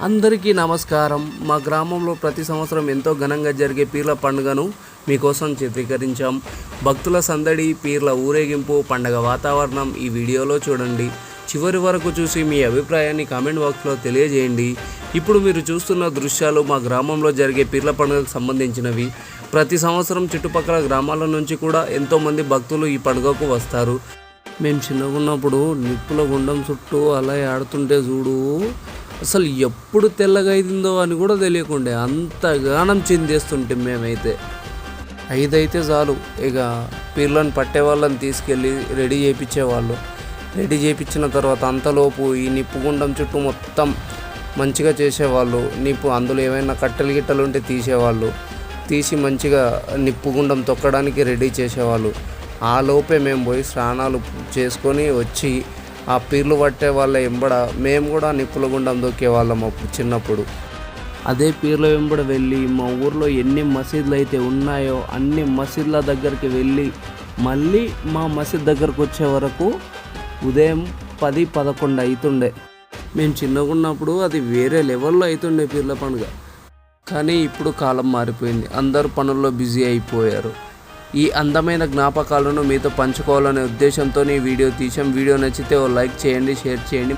అందరికీ నమస్కారం. మా గ్రామంలో ప్రతి సంవత్సరం ఎంతో ఘనంగా జరిగే పీర్ల పండుగను మీకోసం చిత్రీకరించాం. భక్తుల సందడి, పీర్ల ఊరేగింపు, పండగ వాతావరణం ఈ వీడియోలో చూడండి. చివరి వరకు చూసి మీ అభిప్రాయాన్ని కామెంట్ బాక్స్లో తెలియజేయండి. ఇప్పుడు మీరు చూస్తున్న దృశ్యాలు మా గ్రామంలో జరిగే పీర్ల పండుగకు సంబంధించినవి. ప్రతి సంవత్సరం చుట్టుపక్కల గ్రామాల నుంచి కూడా ఎంతోమంది భక్తులు ఈ పండుగకు వస్తారు. మేము చిన్నగా ఉన్నప్పుడు నిప్పుల గుండం చుట్టూ అలా ఆడుతుంటే చూడు, అసలు ఎప్పుడు తెల్లగా అయిందో అని కూడా తెలియకుండే అంతగానం చిందేస్తుంటే మేమైతే 5 అయితే చాలు, ఇక పీర్లను పట్టే వాళ్ళని తీసుకెళ్ళి రెడీ చేయించేవాళ్ళు. రెడీ చేయించిన తర్వాత అంతలోపు ఈ నిప్పు గుండం చుట్టూ మొత్తం మంచిగా చేసేవాళ్ళు. అందులో ఏమైనా కట్టెలు ఉంటే తీసేవాళ్ళు. తీసి మంచిగా నిప్పు గుండం తొక్కడానికి రెడీ చేసేవాళ్ళు. ఆ లోపే మేము పోయి స్నానాలు చేసుకొని వచ్చి ఆ పీర్లు పట్టే వాళ్ళ వెంబడ మేము కూడా నిప్పుల గుండం దొక్కేవాళ్ళం అప్పుడు చిన్నప్పుడు. అదే పీర్ల వెంబడ వెళ్ళి మా ఊర్లో ఎన్ని మసీదులు అయితే ఉన్నాయో అన్ని మసీదుల దగ్గరికి వెళ్ళి మళ్ళీ మా మసీద్ దగ్గరకు వచ్చే వరకు ఉదయం 10-11 అవుతుండే. మేము చిన్నగా ఉన్నప్పుడు అది వేరే లెవెల్లో అవుతుండే పీర్ల పండుగ. కానీ ఇప్పుడు కాలం మారిపోయింది, అందరూ పనుల్లో బిజీ అయిపోయారు. ఈ అందమైన జ్ఞాపకాలను మీతో పంచుకోవాలనే ఉద్దేశంతో ఈ వీడియో తీసాం. వీడియో నచ్చితే ఓ లైక్ చేయండి, షేర్ చేయండి.